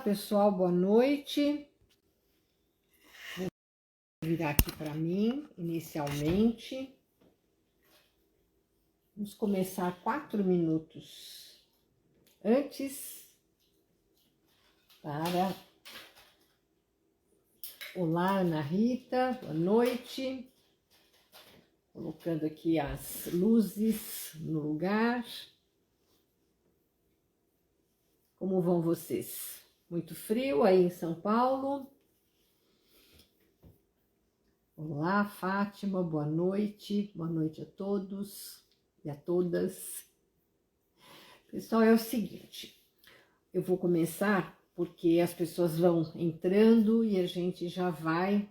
pessoal, boa noite. Vou virar aqui para mim, inicialmente. Vamos começar 4 minutos antes para... Olá, Ana Rita, boa noite. Colocando aqui as luzes no lugar. Como vão vocês? Muito frio aí em São Paulo? Olá, Fátima, boa noite a todos e a todas. Pessoal, é o seguinte, eu vou começar porque as pessoas vão entrando e a gente já vai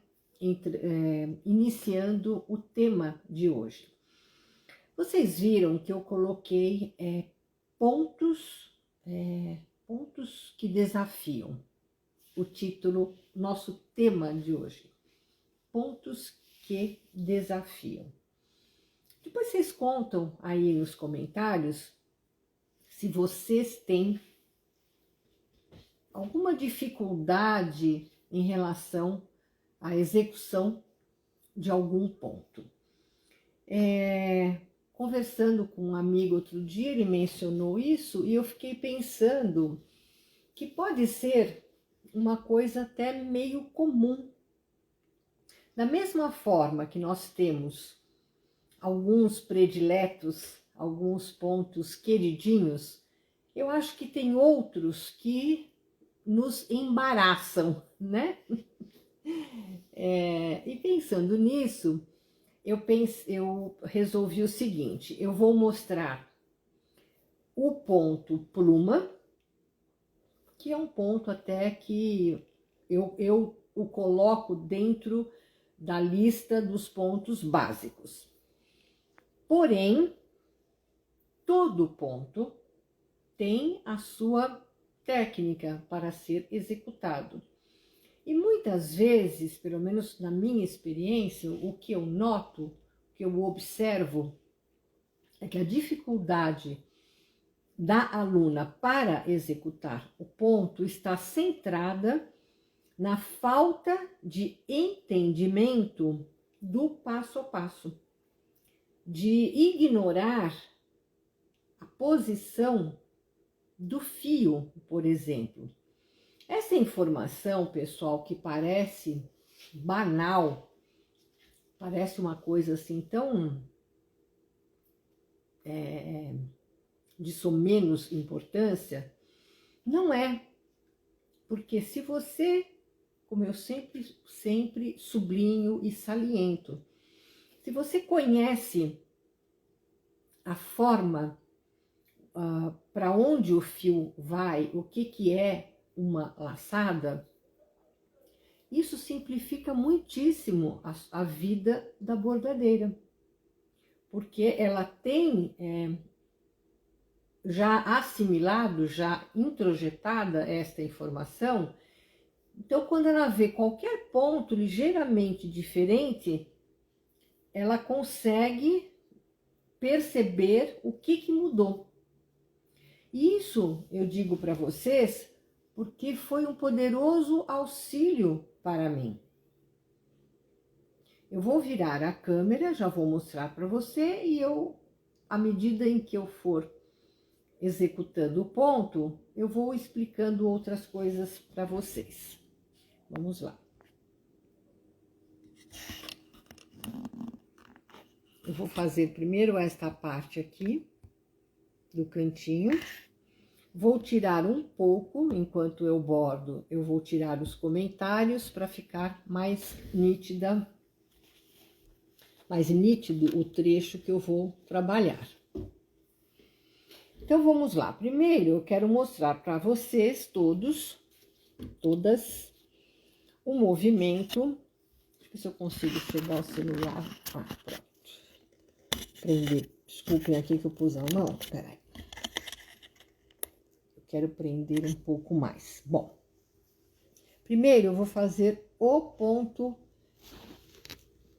iniciando o tema de hoje. Vocês viram que eu coloquei pontos que desafiam. O título, nosso tema de hoje. Pontos que desafiam. Depois vocês contam aí nos comentários se vocês têm alguma dificuldade em relação à execução de algum ponto. Conversando com um amigo outro dia, ele mencionou isso e eu fiquei pensando que pode ser uma coisa até meio comum. Da mesma forma que nós temos alguns prediletos, alguns pontos queridinhos, eu acho que tem outros que nos embaraçam, né? E pensando nisso, eu resolvi o seguinte, eu vou mostrar o ponto pluma, que é um ponto até que eu o coloco dentro da lista dos pontos básicos. Porém, todo ponto tem a sua técnica para ser executado. E muitas vezes, pelo menos na minha experiência, o que eu noto, o que eu observo, é que a dificuldade da aluna para executar o ponto está centrada na falta de entendimento do passo a passo, de ignorar a posição do fio, por exemplo. Essa informação, pessoal, que parece banal, parece uma coisa assim tão de somenos importância, não é. Porque se você, como eu sempre sublinho e saliento, se você conhece a forma para onde o fio vai, o que é uma laçada, isso simplifica muitíssimo a vida da bordadeira, porque ela tem já assimilado, já introjetada esta informação. Então, quando ela vê qualquer ponto ligeiramente diferente, ela consegue perceber o que mudou. Isso eu digo para vocês porque foi um poderoso auxílio para mim. Eu vou virar a câmera, já vou mostrar para você e à medida em que eu for executando o ponto, eu vou explicando outras coisas para vocês. Vamos lá. Eu vou fazer primeiro esta parte aqui do cantinho. Vou tirar um pouco, enquanto eu bordo, eu vou tirar os comentários para ficar mais nítido o trecho que eu vou trabalhar. Então, vamos lá. Primeiro, eu quero mostrar para vocês todas, o movimento. Deixa eu ver se eu consigo chegar ao celular. Pronto. Prender. Desculpem aqui que eu pus a mão. Peraí. Quero prender um pouco mais. Bom, primeiro eu vou fazer o ponto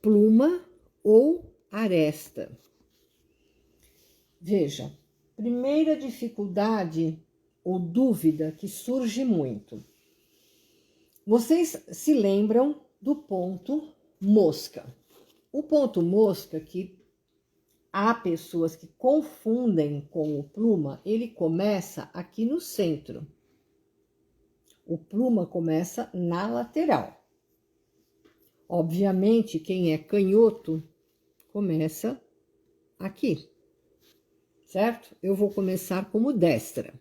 pluma ou aresta. Veja, primeira dificuldade ou dúvida que surge muito. Vocês se lembram do ponto mosca. O ponto mosca, que há pessoas que confundem com o pluma, ele começa aqui no centro. O pluma começa na lateral. Obviamente, quem é canhoto começa aqui, certo? Eu vou começar como destra.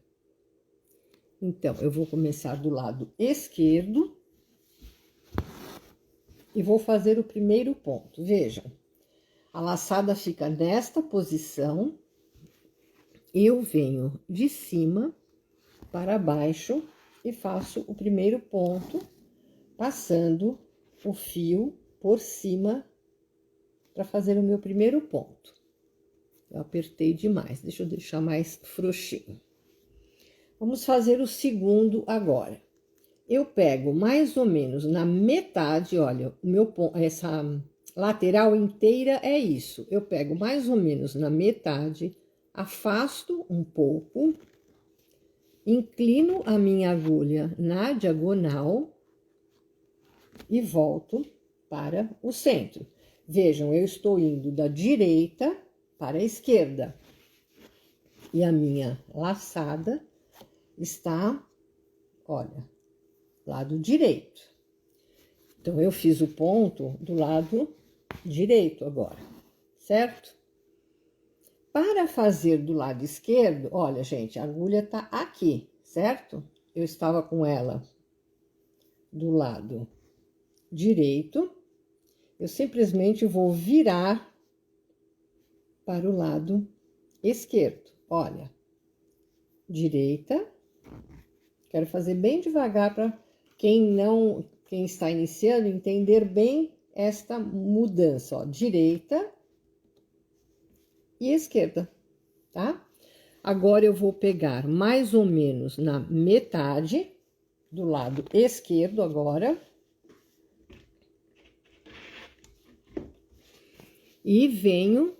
Então, eu vou começar do lado esquerdo e vou fazer o primeiro ponto. Vejam, a laçada fica nesta posição, eu venho de cima para baixo e faço o primeiro ponto, passando o fio por cima para fazer o meu primeiro ponto. Eu apertei demais, deixa eu deixar mais frouxinho. Vamos fazer o segundo agora. Eu pego mais ou menos na metade, olha, o meu ponto, essa lateral inteira é isso. Eu pego mais ou menos na metade, afasto um pouco, inclino a minha agulha na diagonal e volto para o centro. Vejam, eu estou indo da direita para a esquerda. E a minha laçada está, olha, lado direito. Então, eu fiz o ponto do lado direito agora, certo? Para fazer do lado esquerdo, olha, gente, a agulha tá aqui, certo? Eu estava com ela do lado direito, eu simplesmente vou virar para o lado esquerdo. Olha, direita. Quero fazer bem devagar para quem está iniciando entender bem esta mudança, ó, direita e esquerda, tá? Agora eu vou pegar mais ou menos na metade do lado esquerdo agora. E venho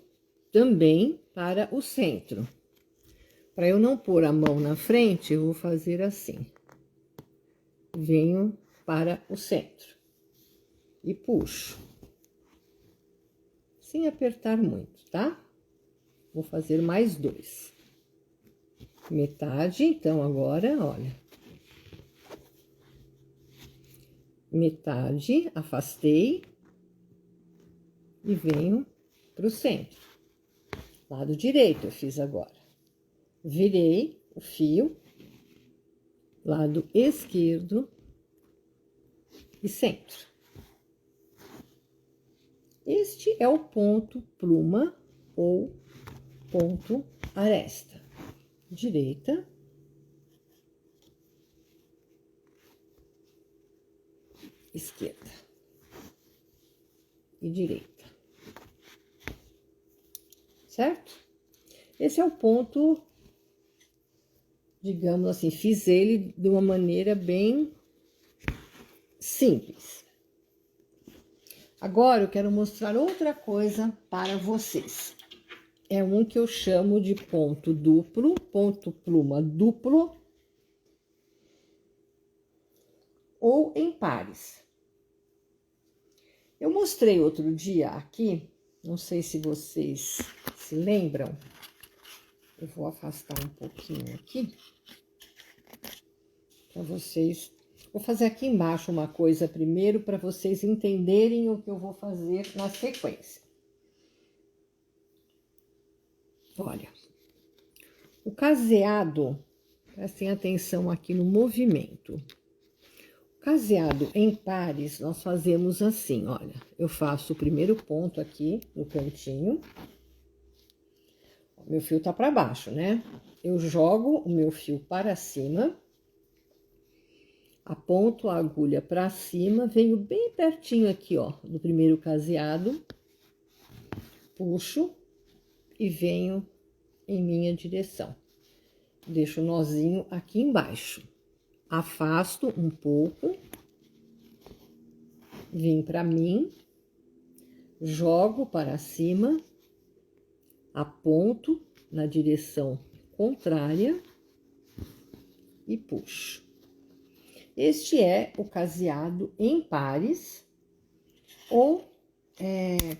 também para o centro. Para eu não pôr a mão na frente, eu vou fazer assim. Venho para o centro e puxo. Sem apertar muito, tá? Vou fazer mais dois. Metade, então, agora, olha. Metade, afastei e venho para o centro. Lado direito eu fiz agora. Virei o fio, lado esquerdo e centro. Este é o ponto pluma ou ponto aresta. Direita, esquerda e direita, certo? Esse é o ponto, digamos assim, fiz ele de uma maneira bem simples. Agora eu quero mostrar outra coisa para vocês. É um que eu chamo de ponto duplo, ponto pluma duplo ou em pares. Eu mostrei outro dia aqui, não sei se vocês se lembram. Eu vou afastar um pouquinho aqui para vocês. Vou fazer aqui embaixo uma coisa primeiro para vocês entenderem o que eu vou fazer na sequência. Olha, o caseado, prestem atenção aqui no movimento. O caseado em pares, nós fazemos assim, olha. Eu faço o primeiro ponto aqui no cantinho. Meu fio tá para baixo, né? Eu jogo o meu fio para cima. Aponto a agulha para cima, venho bem pertinho aqui, ó, do primeiro caseado. Puxo e venho em minha direção. Deixo o nozinho aqui embaixo. Afasto um pouco. Vim para mim. Jogo para cima. Aponto na direção contrária. E puxo. Este é o caseado em pares ou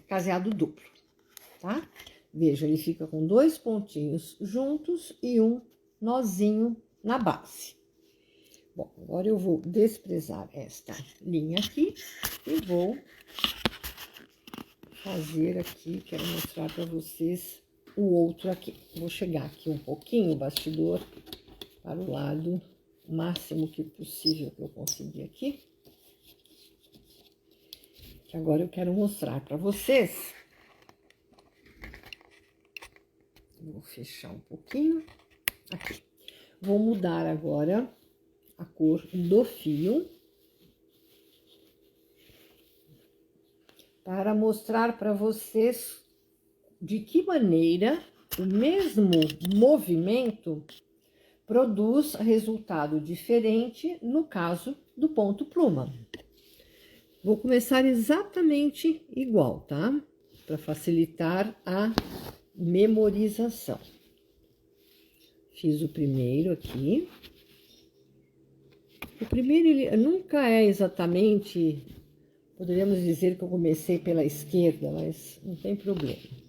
caseado duplo, tá? Veja, ele fica com 2 pontinhos juntos e um nozinho na base. Bom, agora eu vou desprezar esta linha aqui e vou fazer aqui, quero mostrar para vocês o outro aqui. Vou chegar aqui um pouquinho o bastidor para o lado máximo que possível que eu conseguir aqui. Que agora eu quero mostrar para vocês. Vou fechar um pouquinho. Aqui. Vou mudar agora a cor do fio. Para mostrar para vocês de que maneira o mesmo movimento produz resultado diferente no caso do ponto pluma. Vou começar exatamente igual, tá? Para facilitar a memorização. Fiz o primeiro aqui. O primeiro ele nunca é exatamente, poderíamos dizer que eu comecei pela esquerda, mas não tem problema.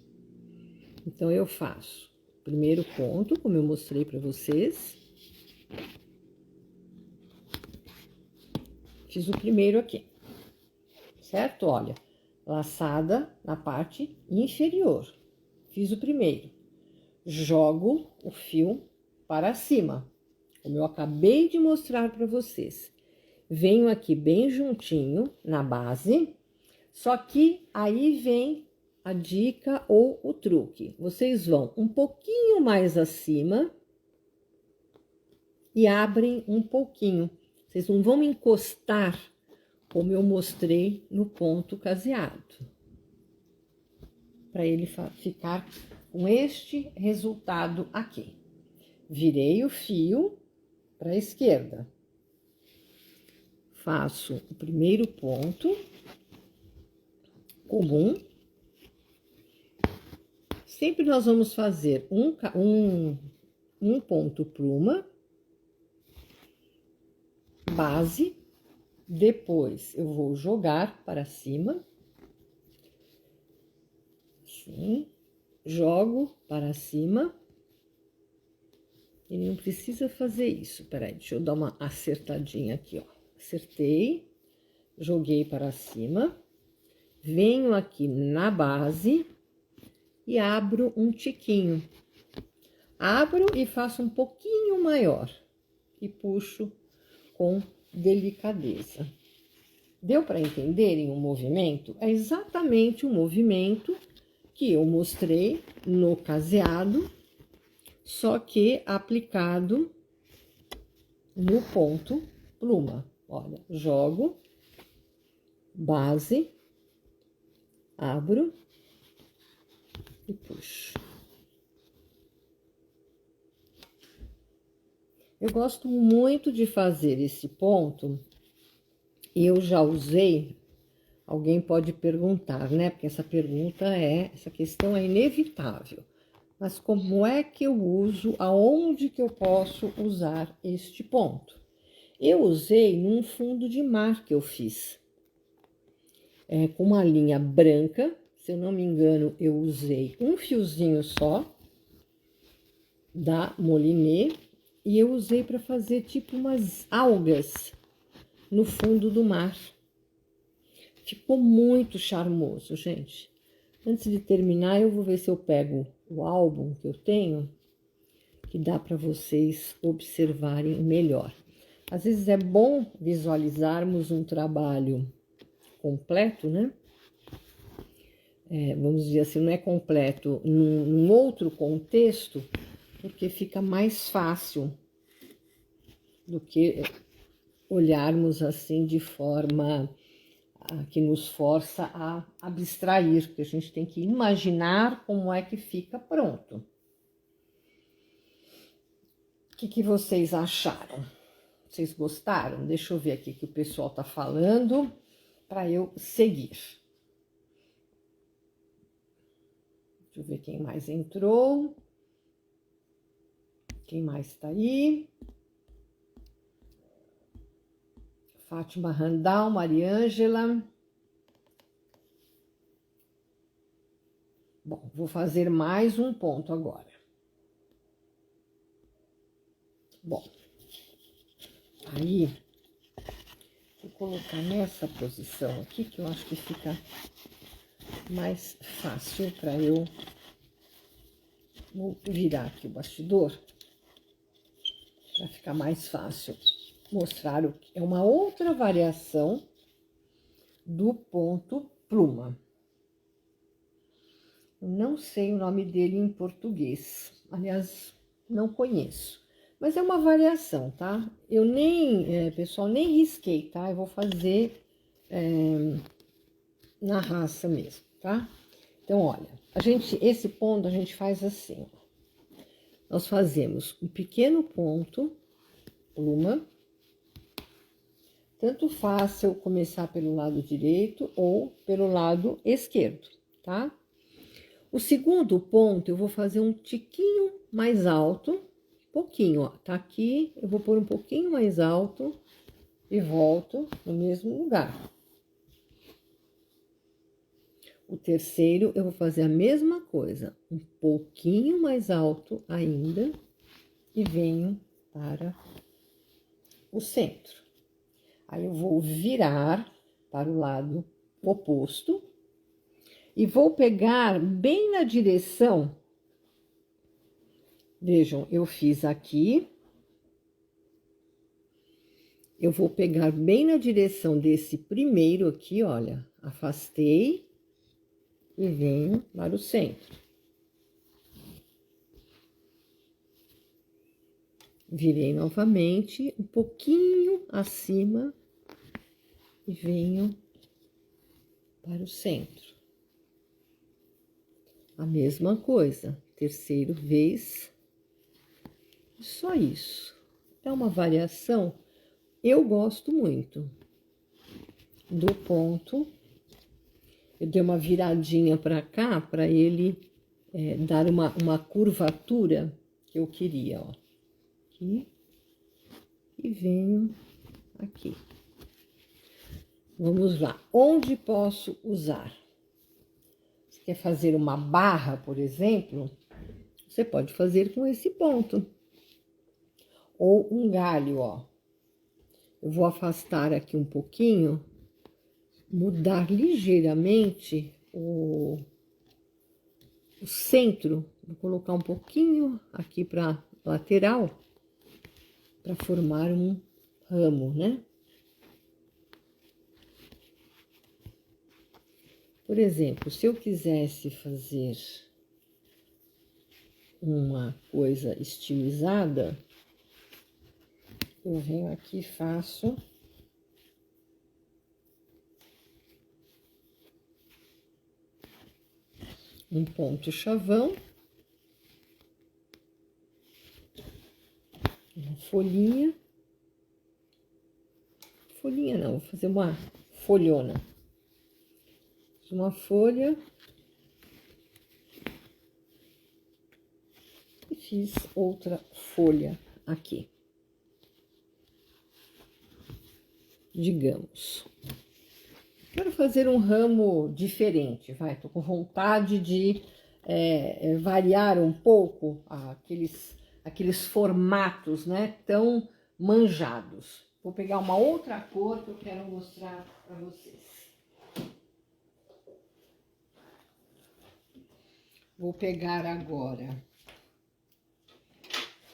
Então eu faço o primeiro ponto, como eu mostrei para vocês. Fiz o primeiro aqui. Certo? Olha, laçada na parte inferior. Fiz o primeiro. Jogo o fio para cima, como eu acabei de mostrar para vocês. Venho aqui bem juntinho na base, só que aí vem a dica ou o truque. Vocês vão um pouquinho mais acima e abrem um pouquinho. Vocês não vão encostar como eu mostrei no ponto caseado, para ele ficar com este resultado aqui. Virei o fio para a esquerda, faço o primeiro ponto comum. Sempre nós vamos fazer um ponto pluma, base. Depois, eu vou jogar para cima, assim, jogo para cima, e não precisa fazer isso, peraí, deixa eu dar uma acertadinha aqui, ó, acertei, joguei para cima, venho aqui na base e abro um tiquinho, abro e faço um pouquinho maior, e puxo com delicadeza. Deu para entenderem o movimento? É exatamente o movimento que eu mostrei no caseado, só que aplicado no ponto pluma. Olha, jogo, base, abro e puxo. Eu gosto muito de fazer esse ponto. Eu já usei, alguém pode perguntar, né? Porque essa questão é inevitável. Mas como é que eu uso, aonde que eu posso usar este ponto? Eu usei num fundo de mar que eu fiz. Com uma linha branca, se eu não me engano, eu usei um fiozinho só, da Moliné, e eu usei para fazer tipo umas algas no fundo do mar. Ficou muito charmoso, gente. Antes de terminar, eu vou ver se eu pego o álbum que eu tenho, que dá para vocês observarem melhor. Às vezes é bom visualizarmos um trabalho completo, né? Vamos dizer assim, não é completo num outro contexto, porque fica mais fácil do que olharmos assim de forma que nos força a abstrair, porque a gente tem que imaginar como é que fica pronto. O que vocês acharam? Vocês gostaram? Deixa eu ver aqui o que o pessoal tá falando para eu seguir. Deixa eu ver quem mais entrou. Quem mais tá aí? Fátima Randall, Mariângela. Bom, vou fazer mais um ponto agora. Bom, aí, vou colocar nessa posição aqui, que eu acho que fica mais fácil para eu... Vou virar aqui o bastidor, para ficar mais fácil mostrar o que é uma outra variação do ponto pluma. Eu não sei o nome dele em português, aliás, não conheço. Mas é uma variação, tá? Eu nem, pessoal, nem risquei, tá? Eu vou fazer na raça mesmo, tá? Então, olha, esse ponto a gente faz assim, ó. Nós fazemos um pequeno ponto, pluma. Tanto faz se eu começar pelo lado direito ou pelo lado esquerdo, tá? O segundo ponto, eu vou fazer um tiquinho mais alto, pouquinho, ó. Tá aqui, eu vou pôr um pouquinho mais alto e volto no mesmo lugar. O terceiro, eu vou fazer a mesma coisa, um pouquinho mais alto ainda e venho para o centro. Aí eu vou virar para o lado oposto e vou pegar bem na direção. Vejam, eu fiz aqui. Eu vou pegar bem na direção desse primeiro aqui, olha. Afastei e venho para o centro. Virei novamente um pouquinho acima e venho para o centro. A mesma coisa, terceiro vez, só isso. É uma variação, eu gosto muito do ponto. Eu dei uma viradinha para cá, para ele dar uma curvatura que eu queria, ó. Aqui, e venho aqui. Vamos lá, onde posso usar? Você quer fazer uma barra, por exemplo? Você pode fazer com esse ponto. Ou um galho, ó. Eu vou afastar aqui um pouquinho, mudar ligeiramente o centro. Vou colocar um pouquinho aqui para lateral, para formar um ramo, né? Por exemplo, se eu quisesse fazer uma coisa estilizada, eu venho aqui e faço um ponto chavão, uma folhinha não, vou fazer uma folhona, uma folha e fiz outra folha aqui, digamos. Quero fazer um ramo diferente, vai, tô com vontade de variar um pouco aqueles formatos, né, tão manjados. Vou pegar uma outra cor que eu quero mostrar para vocês. Vou pegar agora,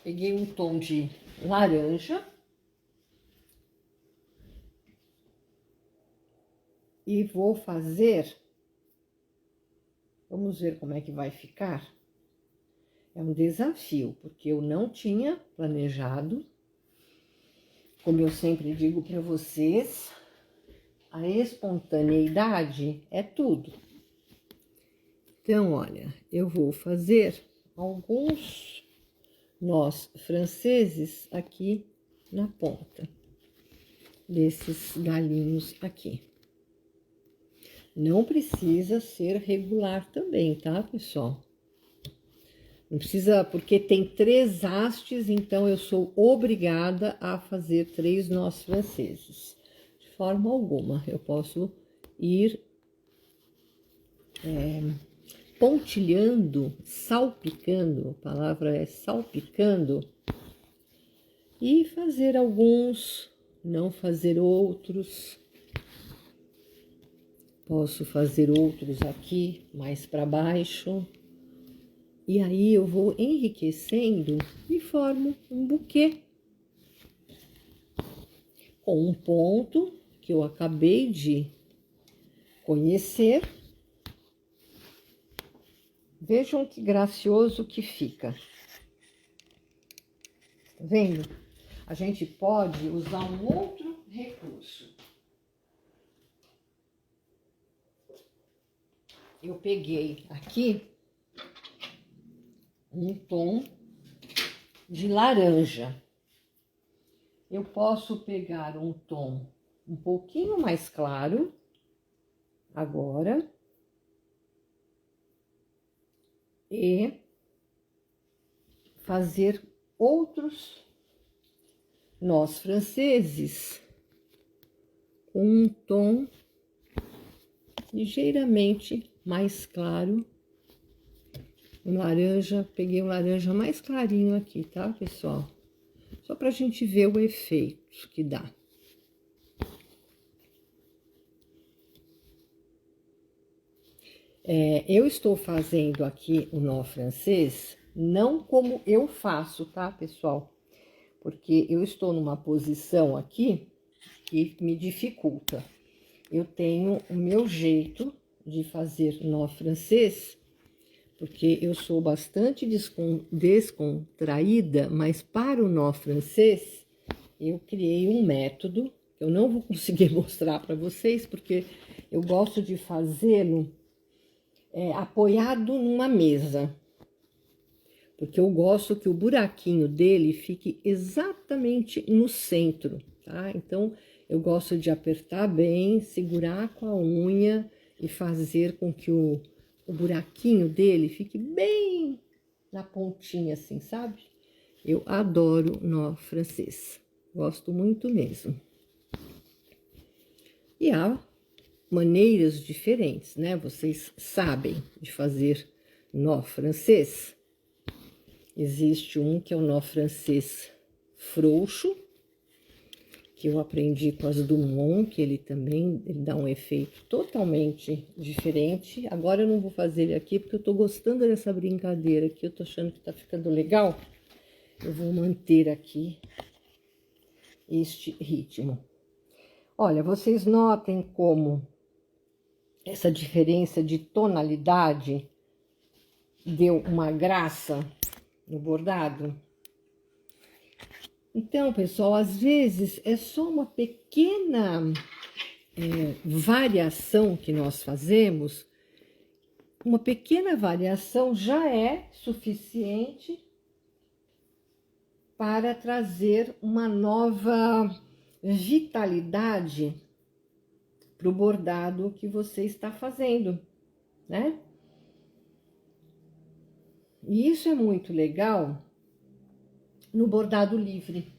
peguei um tom de laranja e vou fazer, vamos ver como é que vai ficar. É um desafio, porque eu não tinha planejado. Como eu sempre digo para vocês, a espontaneidade é tudo. Então, olha, eu vou fazer alguns nós franceses aqui na ponta desses galinhos aqui. Não precisa ser regular também, tá, pessoal? Não precisa, porque tem 3 hastes, então eu sou obrigada a fazer 3 nós franceses. forma alguma. Eu posso ir pontilhando, salpicando, a palavra é salpicando, e fazer alguns, não fazer outros. Posso fazer outros aqui, mais para baixo. E aí eu vou enriquecendo e formo um buquê. Com um ponto que eu acabei de conhecer. Vejam que gracioso que fica. Tá vendo? A gente pode usar um outro recurso. Eu peguei aqui um tom de laranja. Eu posso pegar um tom um pouquinho mais claro, agora, e fazer outros nós franceses com um tom ligeiramente mais claro. Um laranja, peguei um laranja mais clarinho aqui, tá, pessoal? Só pra gente ver o efeito que dá. Eu estou fazendo aqui o nó francês, não como eu faço, tá, pessoal? Porque eu estou numa posição aqui que me dificulta. Eu tenho o meu jeito de fazer nó francês, porque eu sou bastante descontraída, mas para o nó francês, eu criei um método, que eu não vou conseguir mostrar para vocês, porque eu gosto de fazê-lo apoiado numa mesa, porque eu gosto que o buraquinho dele fique exatamente no centro, tá? Então, eu gosto de apertar bem, segurar com a unha e fazer com que o buraquinho dele fique bem na pontinha, assim, sabe? Eu adoro nó francês, gosto muito mesmo. E há maneiras diferentes, né? Vocês sabem de fazer nó francês. Existe um que é o nó francês frouxo, que eu aprendi com as Dumont, que ele dá um efeito totalmente diferente. Agora eu não vou fazer ele aqui, porque eu tô gostando dessa brincadeira aqui, eu tô achando que tá ficando legal. Eu vou manter aqui este ritmo. Olha, vocês notem como essa diferença de tonalidade deu uma graça no bordado? Então, pessoal, às vezes é só uma pequena variação que nós fazemos, uma pequena variação já é suficiente para trazer uma nova vitalidade para o bordado que você está fazendo, né? E isso é muito legal no bordado livre,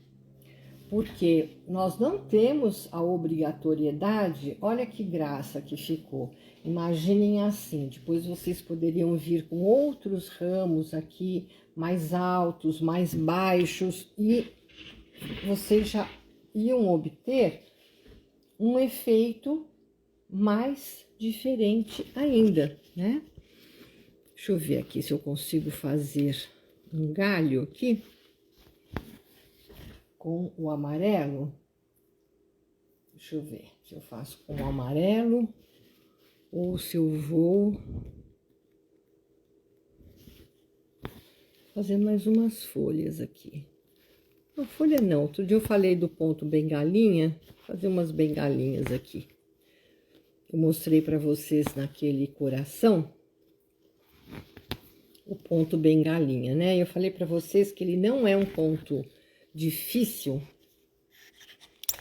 porque nós não temos a obrigatoriedade. Olha que graça que ficou. Imaginem assim, depois vocês poderiam vir com outros ramos aqui, mais altos, mais baixos, e vocês já iam obter um efeito mais diferente ainda, né? Deixa eu ver aqui se eu consigo fazer um galho aqui com o amarelo. Deixa eu ver se eu faço com o amarelo ou se eu vou fazer mais umas folhas aqui. Não, folha não. Outro dia eu falei do ponto bengalinha, fazer umas bengalinhas aqui. Eu mostrei para vocês naquele coração o ponto bengalinha, né? Eu falei para vocês que ele não é um ponto difícil.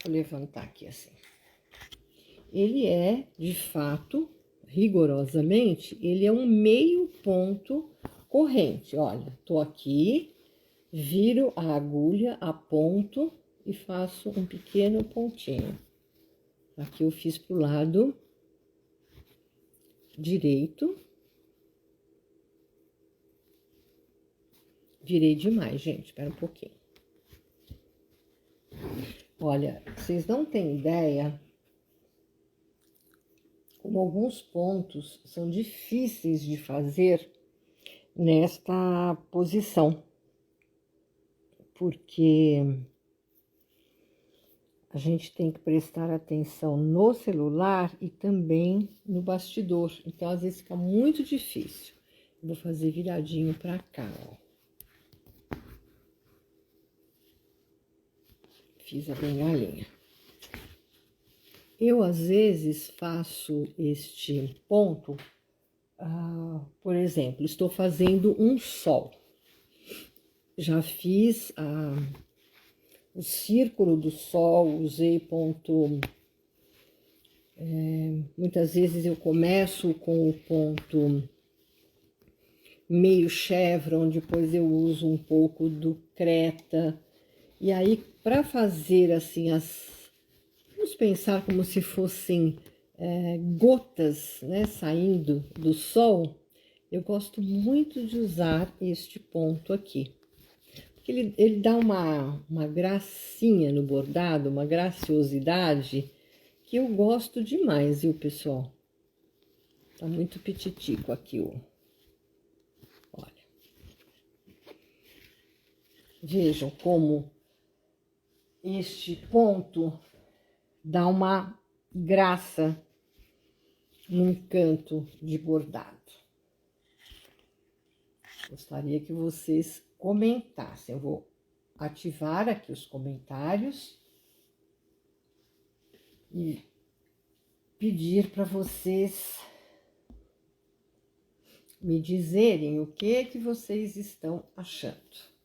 Vou levantar aqui assim. Ele é, de fato, rigorosamente, ele é um meio ponto corrente. Olha, tô aqui, viro a agulha, aponto e faço um pequeno pontinho. Aqui eu fiz pro lado direito. Virei demais, gente, espera um pouquinho. Olha, vocês não têm ideia como alguns pontos são difíceis de fazer nesta posição. Porque a gente tem que prestar atenção no celular e também no bastidor. Então, às vezes fica muito difícil. Eu vou fazer viradinho pra cá, ó. Fiz a bengalinha. Eu, às vezes, faço este ponto, por exemplo, estou fazendo um sol. Já fiz o círculo do sol, usei ponto... muitas vezes eu começo com o ponto meio chevron, depois eu uso um pouco do creta. E aí, para fazer assim, vamos pensar como se fossem gotas, né, saindo do sol, eu gosto muito de usar este ponto aqui. Porque ele dá uma gracinha no bordado, uma graciosidade, que eu gosto demais, viu, pessoal? Tá muito pititico aqui, ó. Olha. Vejam como este ponto dá uma graça num canto de bordado. Gostaria que vocês comentassem. Eu vou ativar aqui os comentários e pedir para vocês me dizerem o que vocês estão achando.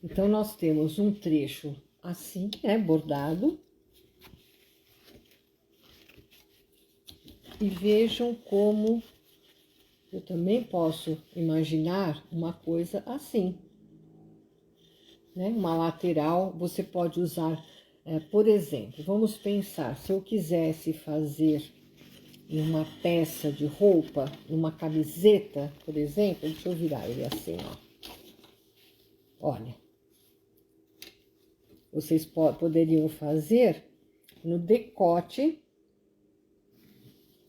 Então, nós temos um trecho assim, né, bordado. E vejam como eu também posso imaginar uma coisa assim, né? Uma lateral, você pode usar, por exemplo, vamos pensar, se eu quisesse fazer uma peça de roupa, uma camiseta, por exemplo, deixa eu virar ele assim, ó. Olha. Vocês poderiam fazer no decote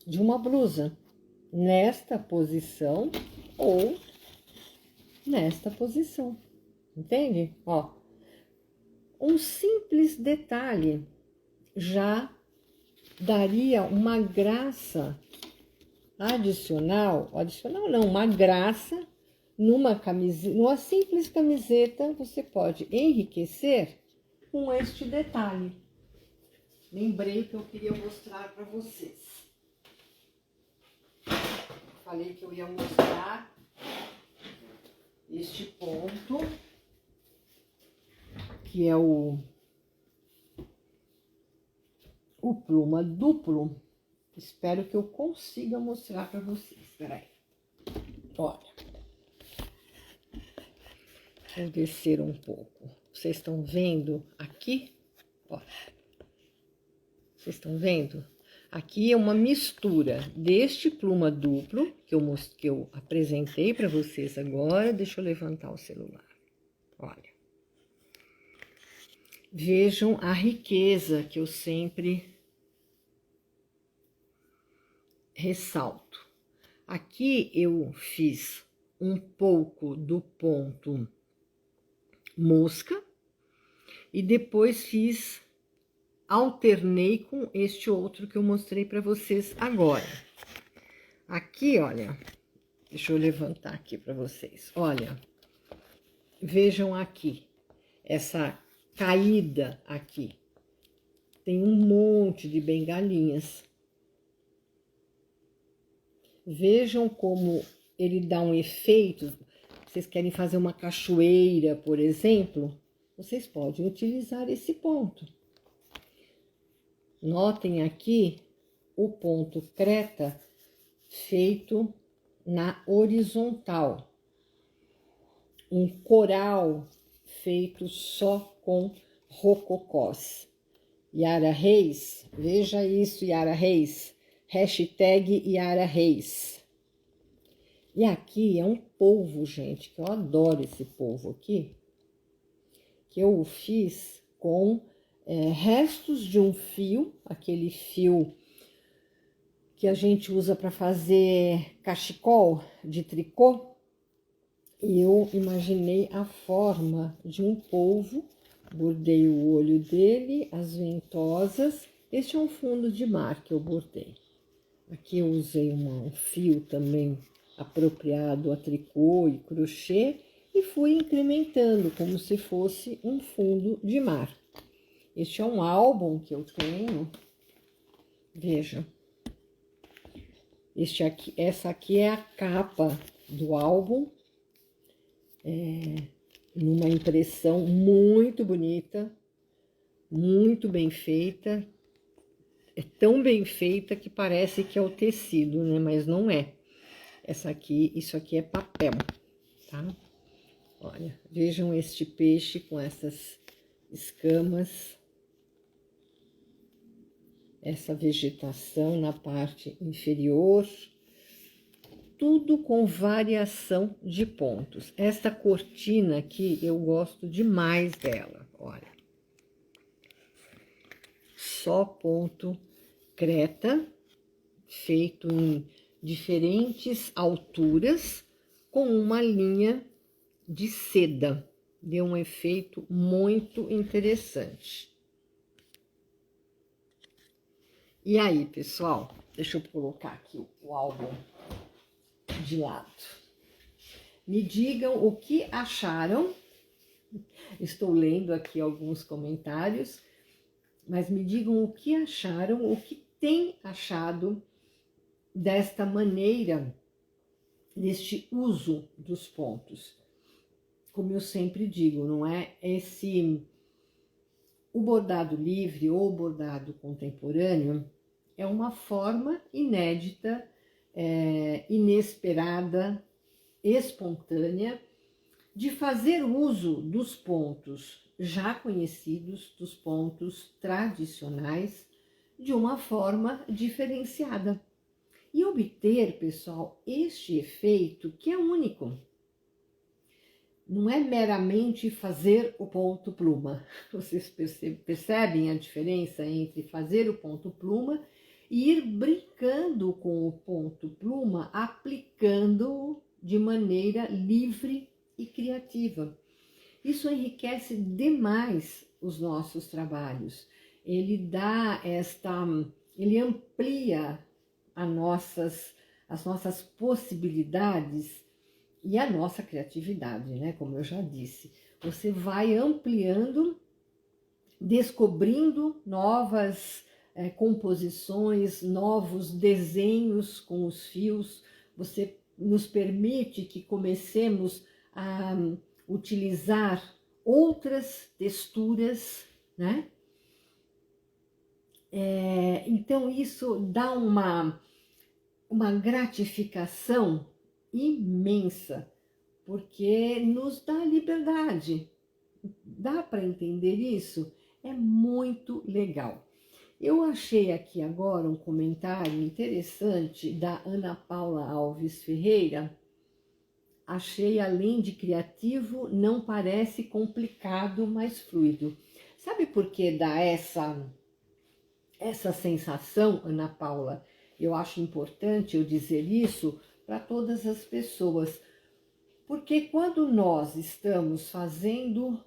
de uma blusa, nesta posição ou nesta posição, entende? Ó, um simples detalhe já daria uma graça adicional não, uma graça numa camiseta, numa simples camiseta, você pode enriquecer com este detalhe. Lembrei que eu queria mostrar para vocês. Falei que eu ia mostrar este ponto, que é o pluma duplo. Espero que eu consiga mostrar para vocês. Espera aí. Olha. Vou descer um pouco. Vocês estão vendo aqui? Olha. Vocês estão vendo? Aqui é uma mistura deste pluma duplo, que eu apresentei para vocês agora. Deixa eu levantar o celular. Olha. Vejam a riqueza que eu sempre ressalto. Aqui eu fiz um pouco do ponto mosca e depois alternei com este outro que eu mostrei para vocês agora. Aqui, olha, deixa eu levantar aqui para vocês. Olha, vejam aqui, essa caída aqui. Tem um monte de bengalinhas. Vejam como ele dá um efeito. Vocês querem fazer uma cachoeira, por exemplo? Vocês podem utilizar esse ponto. Notem aqui o ponto creta feito na horizontal. Um coral feito só com rococós. Yara Reis, veja isso, Yara Reis, hashtag Yara Reis. E aqui é um polvo, gente, que eu adoro esse polvo aqui, que eu fiz com restos de um fio, aquele fio que a gente usa para fazer cachecol de tricô. E eu imaginei a forma de um polvo, bordei o olho dele, as ventosas. Este é um fundo de mar que eu bordei. Aqui eu usei um fio também apropriado a tricô e crochê e fui incrementando como se fosse um fundo de mar. Este é um álbum que eu tenho, veja. Essa aqui é a capa do álbum, numa impressão muito bonita, muito bem feita. É tão bem feita que parece que é o tecido, né? Mas não é. Isso aqui é papel, tá? Olha, vejam este peixe com essas escamas, essa vegetação na parte inferior, tudo com variação de pontos. Esta cortina aqui, eu gosto demais dela, olha. Só ponto creta, feito em diferentes alturas, com uma linha de seda. Deu um efeito muito interessante. E aí, pessoal, deixa eu colocar aqui o álbum de lado. Me digam o que acharam. Estou lendo aqui alguns comentários, mas me digam o que acharam, o que tem achado desta maneira, deste uso dos pontos. Como eu sempre digo, não é o bordado livre ou bordado contemporâneo é uma forma inédita, inesperada, espontânea de fazer uso dos pontos já conhecidos, dos pontos tradicionais, de uma forma diferenciada. E obter, pessoal, este efeito que é único. Não é meramente fazer o ponto pluma. Vocês percebem a diferença entre fazer o ponto pluma e ir brincando com o ponto pluma, aplicando de maneira livre e criativa. Isso enriquece demais os nossos trabalhos. Ele amplia as nossas possibilidades e a nossa criatividade, né? Como eu já disse, você vai ampliando, descobrindo novas composições, novos desenhos com os fios. Você nos permite que comecemos a utilizar outras texturas, né? Então isso dá uma gratificação imensa, porque nos dá liberdade. Dá para entender isso? É muito legal. Eu achei aqui agora um comentário interessante da Ana Paula Alves Ferreira. Achei, além de criativo, não parece complicado, mas fluido. Sabe por que dá essa sensação, Ana Paula? Eu acho importante eu dizer isso para todas as pessoas, porque quando nós estamos fazendo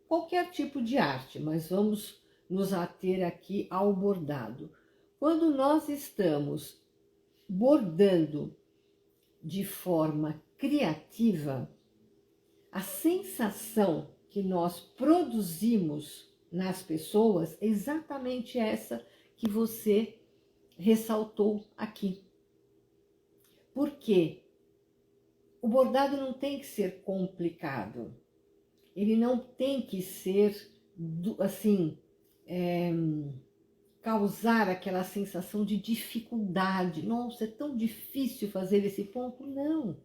qualquer tipo de arte, mas vamos nos ater aqui ao bordado. Quando nós estamos bordando de forma criativa, a sensação que nós produzimos nas pessoas é exatamente essa que você ressaltou aqui. Por quê? O bordado não tem que ser complicado. Ele não tem que ser, assim, causar aquela sensação de dificuldade. Nossa, é tão difícil fazer esse ponto. Não.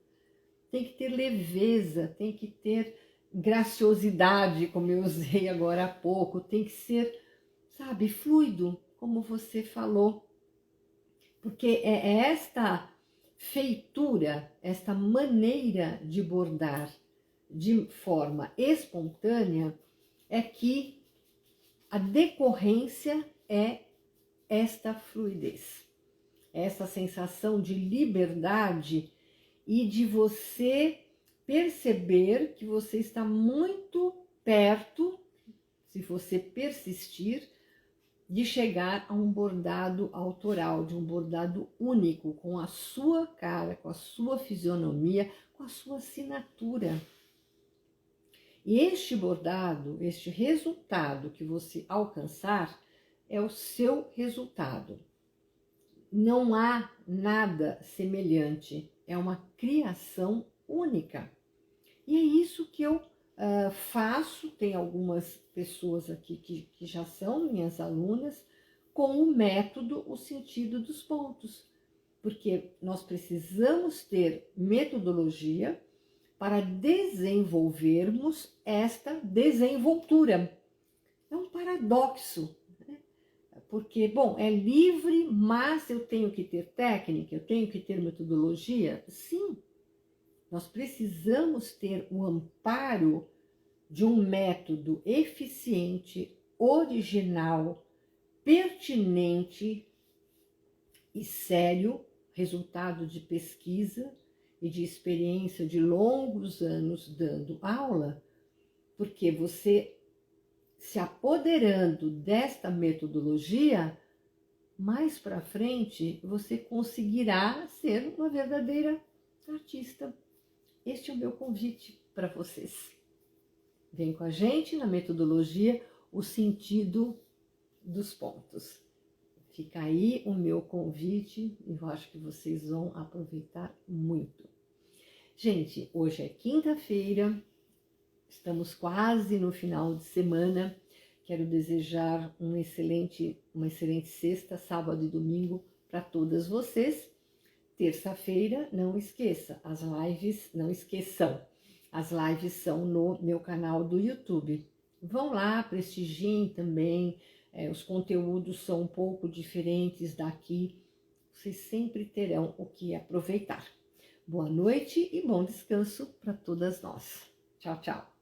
Tem que ter leveza, tem que ter graciosidade, como eu usei agora há pouco, tem que ser, sabe, fluido, como você falou, porque é esta feitura, esta maneira de bordar de forma espontânea é que a decorrência é esta fluidez, essa sensação de liberdade e de você perceber que você está muito perto, se você persistir, de chegar a um bordado autoral, de um bordado único, com a sua cara, com a sua fisionomia, com a sua assinatura. E este bordado, este resultado que você alcançar, é o seu resultado. Não há nada semelhante, é uma criação única. E é isso que eu faço, tem algumas pessoas aqui que já são minhas alunas, com o método, o sentido dos pontos. Porque nós precisamos ter metodologia para desenvolvermos esta desenvoltura. É um paradoxo, né? Porque, bom, é livre, mas eu tenho que ter técnica, eu tenho que ter metodologia? Sim. Nós precisamos ter o amparo de um método eficiente, original, pertinente e sério, resultado de pesquisa e de experiência de longos anos dando aula, porque você se apoderando desta metodologia, mais para frente você conseguirá ser uma verdadeira artista. Este é o meu convite para vocês. Vem com a gente na metodologia o sentido dos pontos. Fica aí o meu convite e eu acho que vocês vão aproveitar muito. Gente, hoje é quinta-feira, estamos quase no final de semana. Quero desejar uma excelente sexta, sábado e domingo para todas vocês. Terça-feira, não esqueça, as lives, não esqueçam, as lives são no meu canal do YouTube. Vão lá, prestigiem também, os conteúdos são um pouco diferentes daqui, vocês sempre terão o que aproveitar. Boa noite e bom descanso para todas nós. Tchau, tchau.